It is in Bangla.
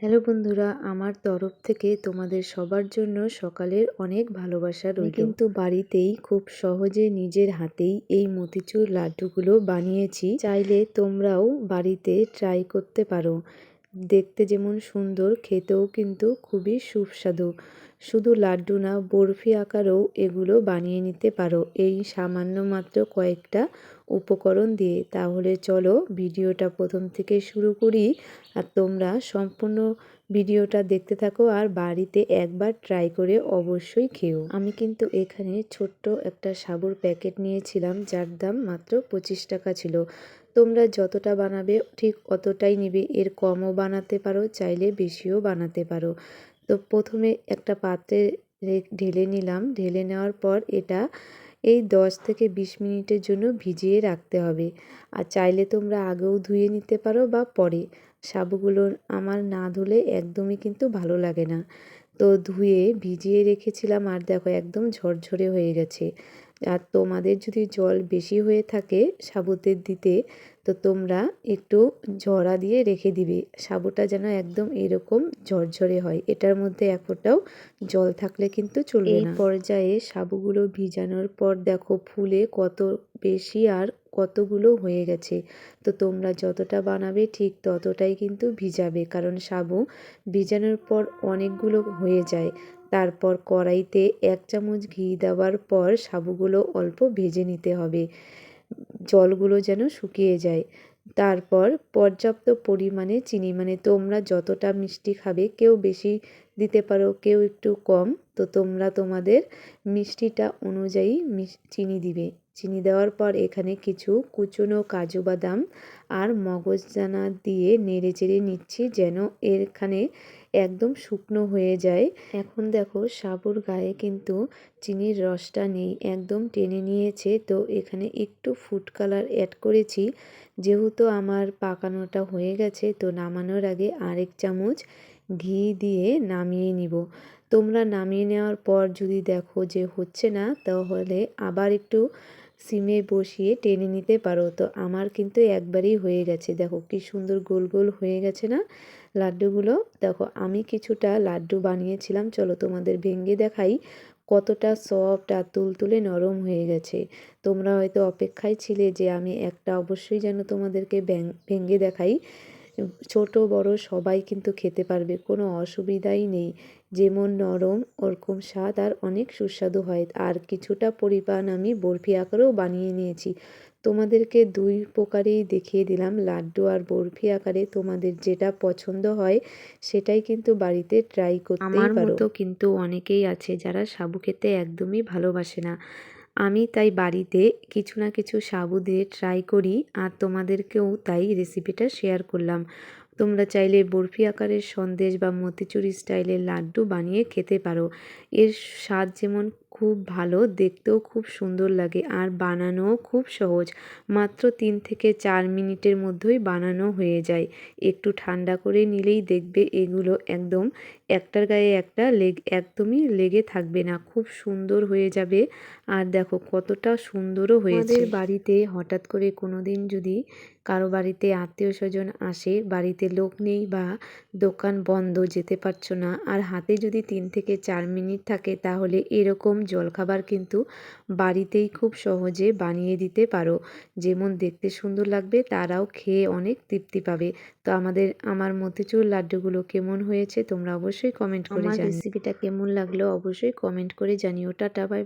হ্যালো বন্ধুরা, আমার তরফ থেকে তোমাদের সবার জন্য সকালের অনেক ভালোবাসা রইল। কিন্তু বাড়িতেই খুব সহজে নিজের হাতেই এই মতিচুর লাড্ডুগুলো বানিয়েছি। চাইলে তোমরাও বাড়িতে ট্রাই করতে পারো। দেখতে যেমন সুন্দর, খেতেও কিন্তু খুবই সুস্বাদু। শুধু লাড্ডু না, বরফি আকারেও এগুলো বানিয়ে নিতে পারো এই সামান্য মাত্র কয়েকটা উপকরণ দিয়ে। তাহলে চলো ভিডিওটা প্রথম থেকে শুরু করি, আর তোমরা সম্পূর্ণ ভিডিওটা দেখতে থাকো আর বাড়িতে একবার ট্রাই করে অবশ্যই খেও। আমি কিন্তু এখানে ছোট্ট একটা সাবুর প্যাকেট নিয়েছিলাম, যার দাম মাত্র 25 টাকা ছিল। তোমরা যতটা বানাবে ঠিক অতটাই নেবে, এর কমও বানাতে পারো, চাইলে বেশিও বানাতে পারো। তো প্রথমে একটা পাত্রে ঢেলে নিলাম। ঢেলে নেওয়ার পর এটা এই 10 থেকে 20 মিনিটের জন্য ভিজিয়ে রাখতে হবে। আর চাইলে তোমরা আগেও ধুয়ে নিতে পারো বা পরে। সাবুগুলো আমার না ধুলে একদমই কিন্তু ভালো লাগে না। তো ধুয়ে ভিজিয়ে রেখেছিলাম, আর দেখো একদম ঝরঝরে হয়ে গেছে। আর তোমাদের যদি জল বেশি হয়ে থাকে সাবুতে দিতে, তো তোমরা একটু ঝরা দিয়ে রেখে দিবে। সাবুটা যেন একদম এরকম ঝরঝরে হয়, এটার মধ্যে এক ফোঁটাও জল থাকলে কিন্তু চলবে না। এই পর্যায়ে সাবুগুলো ভিজানোর পর দেখো ফুলে কত বেশি আর কতগুলো হয়ে গেছে। তো তোমরা যতটা বানাবে ঠিক ততটাই কিন্তু ভিজাবে, কারণ সাবু ভিজানোর পর অনেকগুলো হয়ে যায়। তারপর কড়াইতে 1 চামচ ঘি দেওয়ার পর সাবুগুলো অল্প ভেজে নিতে হবে, জলগুলো যেন শুকিয়ে যায়। তারপর পর্যাপ্ত পরিমাণে চিনি, মানে তোমরা যতটা মিষ্টি খাবে, কেউ বেশি দিতে পারো, কেউ একটু কম। তো তোমরা তোমাদের মিষ্টিটা অনুযায়ী চিনি দিবে। চিনি দেওয়ার পর এখানে কিছু কুচনো কাজু বাদাম আর মগজদানা দিয়ে নেড়ে চেড়ে নিচ্ছি, যেন এখানে একদম শুকনো হয়ে যায়। এখন দেখো সাবুর গায়ে কিন্তু চিনির রসটা নেই, একদম টেনে নিয়েছে। তো এখানে একটু ফুড কালার অ্যাড করেছি। যেহেতু আমার পাকানোটা হয়ে গেছে, তো নামানোর আগে আরেক চামচ ঘি দিয়ে নামিয়ে নিব। তোমরা নামিয়ে নেওয়ার পর যদি দেখো যে হচ্ছে না, তাহলে আবার একটু সিমে বসিয়ে টেনে নিতে পারো। তো আমার কিন্তু একবারেই হয়ে গেছে। দেখো কি সুন্দর গোল গোল হয়ে গেছে না লাড্ডুগুলো। দেখো আমি কিছুটা লাড্ডু বানিয়েছিলাম, চলো তোমাদের ভেঙে দেখাই কতটা সফট আর তুলতুলে নরম হয়ে গেছে। তোমরা হয়তো অপেক্ষায় ছিলে যে আমি একটা অবশ্যই যেন তোমাদেরকে ভেঙে দেখাই। ছোট বড় সবাই কিন্তু খেতে পারবে, কোনো অসুবিধাই নেই। যেমন নরম ওরকম স্বাদ আর অনেক সুস্বাদু হয়। আর কিছুটা পরিমাণ আমি বরফি আকারেও বানিয়ে নিয়েছি। তোমাদেরকে দুই প্রকারেই দেখিয়ে দিলাম, লাড্ডু আর বরফি আকারে। তোমাদের যেটা পছন্দ হয় সেটাই কিন্তু বাড়িতে ট্রাই করতেই পারো। আমার মতো কিন্তু অনেকেই আছে যারা সাবু খেতে একদমই ভালোবাসে না। আমি তাই বাড়িতে কিছু না কিছু সাবু দিয়ে ট্রাই করি, আর তোমাদেরকেও তাই রেসিপিটা শেয়ার করলাম। তোমরা চাইলে বরফি আকারের সন্দেশ বা মতিচুর স্টাইলের লাড্ডু বানিয়ে খেতে পারো। এর স্বাদ যেমন খুব ভালো, দেখতেও খুব সুন্দর লাগে, আর বানানোও খুব সহজ। মাত্র 3 থেকে 4 মিনিটের মধ্যেই বানানো হয়ে যায়। একটু ঠান্ডা করে নিলেই দেখবে এগুলো একদম একটার গায়ে একটা একদমই লেগে থাকবে না, খুব সুন্দর হয়ে যাবে। আর দেখো কতটা সুন্দরও হয়েছে। আমাদের বাড়িতে হঠাৎ করে কোনো দিন যদি কারো বাড়িতে আত্মীয় স্বজন আসে, বাড়িতে লোক নেই বা দোকান বন্ধ, যেতে পারছো না, আর হাতে যদি 3 থেকে 4 মিনিট থাকে, তাহলে এরকম জলখাবার কিন্তু বাড়িতেই খুব সহজে বানিয়ে দিতে পারো। যেমন দেখতে সুন্দর লাগবে, তারাও খেয়ে অনেক তৃপ্তি পাবে। তো আমার মতিচুর লাড্ডুগুলো কেমন হয়েছে তোমরা অবশ্যই কমেন্ট করে জানিও। আমার রেসিপিটা কেমন লাগলো অবশ্যই কমেন্ট করে জানিও। Tata, by.